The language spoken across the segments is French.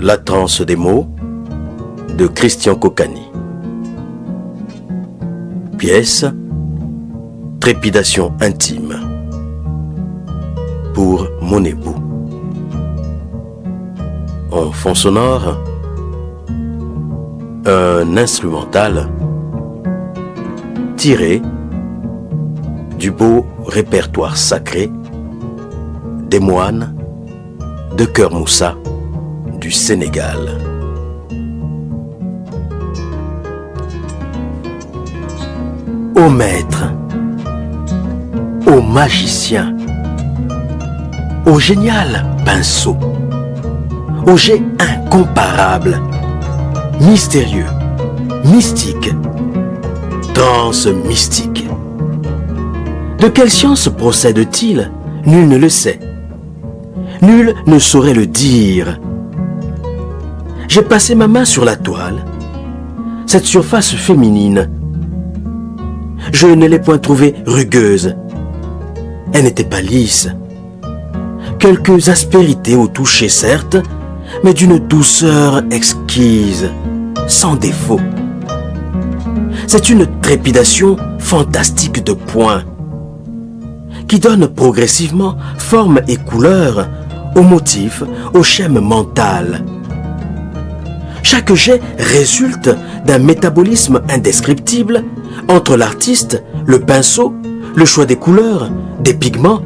La transe des mots de Christian Kokkani. Pièce Trépidation intime pour mon époux. En fond sonore, un instrumental tiré du beau répertoire sacré des moines de Kër Moussa du Sénégal. Ô maître, ô magicien, ô génial pinceau, au jet incomparable, mystérieux, mystique, transe mystique. De quelle science procède-t-il? Nul ne le sait. Nul ne saurait le dire. J'ai passé ma main sur la toile, cette surface féminine. Je ne l'ai point trouvée rugueuse. Elle n'était pas lisse. Quelques aspérités au toucher, certes, mais d'une douceur exquise, sans défaut. C'est une trépidation fantastique de points, qui donne progressivement forme et couleur au motif, au schème mental. Chaque jet résulte d'un métabolisme indescriptible entre l'artiste, le pinceau, le choix des couleurs, des pigments,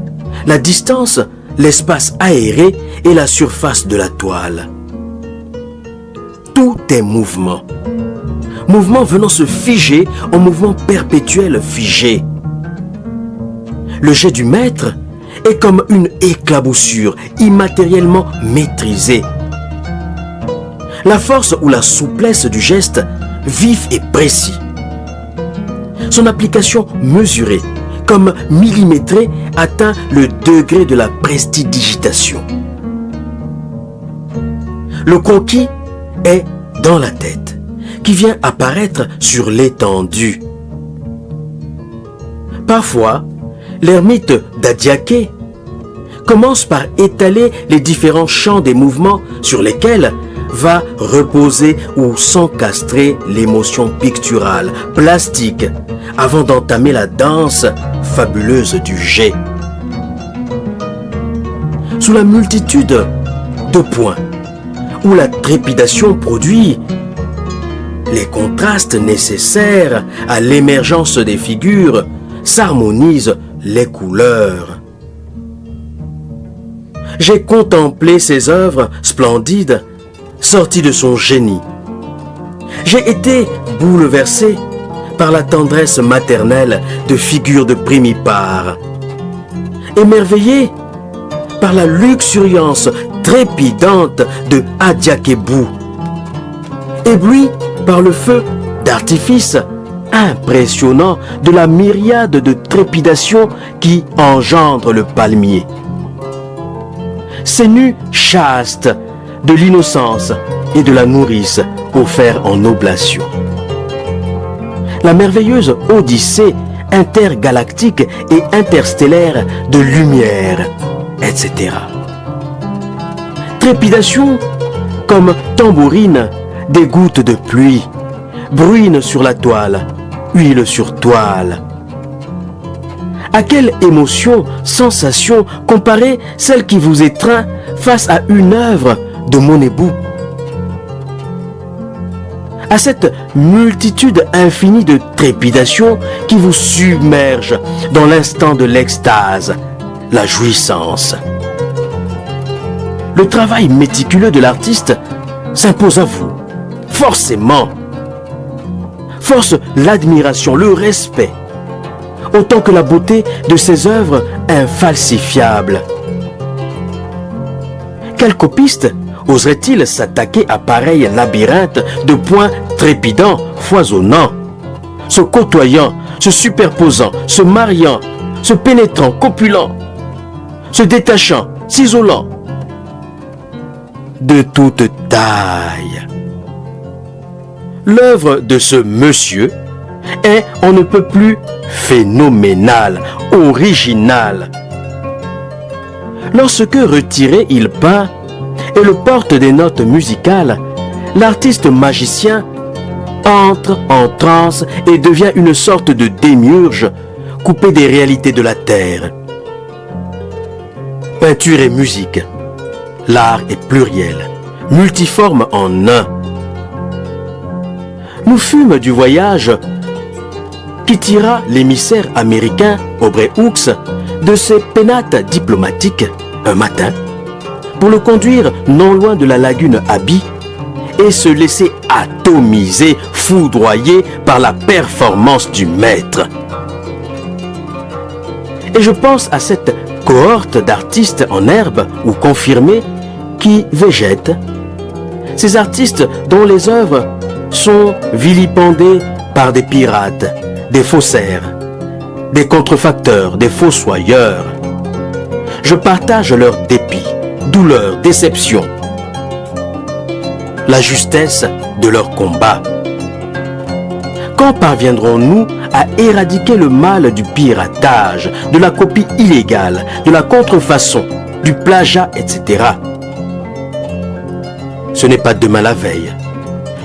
la distance, l'espace aéré et la surface de la toile. Tout est mouvement. Mouvement venant se figer en mouvement perpétuel figé. Le jet du maître est comme une éclaboussure immatériellement maîtrisée. La force ou la souplesse du geste, vif et précis. Son application mesurée, comme millimétrée, atteint le degré de la prestidigitation. Le conquis est dans la tête, qui vient apparaître sur l'étendue. Parfois, l'ermite d'Adiaké commence par étaler les différents champs des mouvements sur lesquels va reposer ou s'encastrer l'émotion picturale, plastique, avant d'entamer la danse fabuleuse du jet. Sous la multitude de points, où la trépidation produit les contrastes nécessaires à l'émergence des figures, s'harmonisent les couleurs. J'ai contemplé ces œuvres splendides, sorties de son génie. J'ai été bouleversé par la tendresse maternelle de figures de primipare, émerveillé par la luxuriance trépidante de Adiakébou, ébloui par le feu d'artifice impressionnant de la myriade de trépidations qui engendre le palmier. Ces nus chastes de l'innocence et de la nourrice offerts en oblation. La merveilleuse odyssée intergalactique et interstellaire de lumière, etc. Trépidation comme tambourine des gouttes de pluie, bruine sur la toile, huile sur toile. À quelle émotion, sensation comparer celle qui vous étreint face à une œuvre de mon époux? À cette multitude infinie de trépidations qui vous submerge dans l'instant de l'extase, la jouissance. Le travail méticuleux de l'artiste s'impose à vous, forcément. Force l'admiration, le respect, autant que la beauté de ses œuvres infalsifiables. Quel copiste oserait-il s'attaquer à pareil labyrinthe de points trépidants, foisonnants, se côtoyant, se superposant, se mariant, se pénétrant, copulant, se détachant, s'isolant, de toute taille? L'œuvre de ce monsieur est on ne peut plus phénoménale, originale. Lorsque retiré, il peint et le porte des notes musicales, l'artiste magicien entre en transe et devient une sorte de démiurge coupé des réalités de la terre. Peinture et musique, l'art est pluriel, multiforme en un. Nous fûmes du voyage qui tira l'émissaire américain Aubrey Hooks de ses pénates diplomatiques un matin pour le conduire non loin de la lagune Aby et se laisser atomiser, foudroyer par la performance du maître. Et je pense à cette cohorte d'artistes en herbe ou confirmés qui végètent. Ces artistes dont les œuvres sont vilipendées par des pirates, des faussaires, des contrefacteurs, des fossoyeurs. Je partage leur dépit, douleur, déception, la justesse de leur combat. Quand parviendrons-nous à éradiquer le mal du piratage, de la copie illégale, de la contrefaçon, du plagiat, etc. Ce n'est pas demain la veille.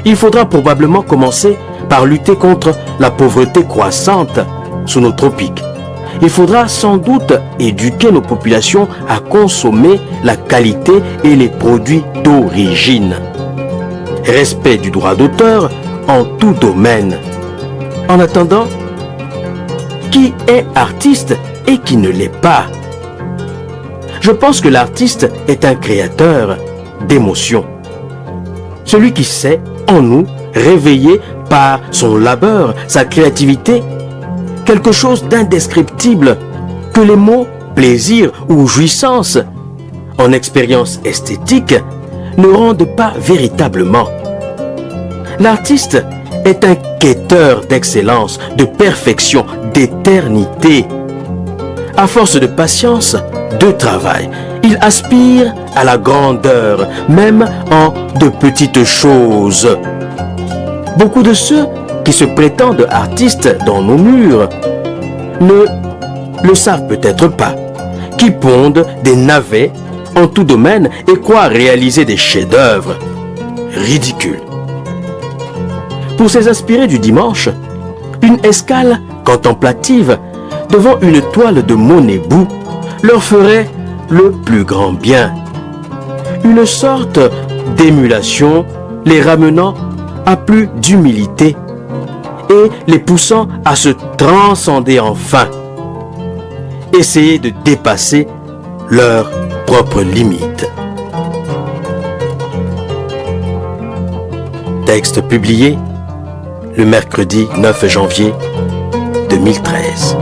Il faudra probablement commencer par lutter contre la pauvreté croissante sous nos tropiques. Il faudra sans doute éduquer nos populations à consommer la qualité et les produits d'origine. Respect du droit d'auteur en tout domaine. En attendant, qui est artiste et qui ne l'est pas? Je pense que l'artiste est un créateur d'émotions. Celui qui sait, en nous, réveiller par son labeur, sa créativité, quelque chose d'indescriptible que les mots plaisir ou jouissance, en expérience esthétique, ne rendent pas véritablement. L'artiste est un quêteur d'excellence, de perfection, d'éternité. À force de patience, de travail, il aspire à la grandeur, même en de petites choses. Beaucoup de ceux qui se prétendent artistes dans nos murs ne le savent peut-être pas, qui pondent des navets en tout domaine et croient réaliser des chefs-d'œuvre. Ridicule. Pour ces aspirés du dimanche, une escale contemplative devant une toile de Monet-Boux leur ferait le plus grand bien. Une sorte d'émulation les ramenant à plus d'humilité et les poussant à se transcender enfin. Essayer de dépasser leurs propres limites. Texte publié le mercredi 9 janvier 2013.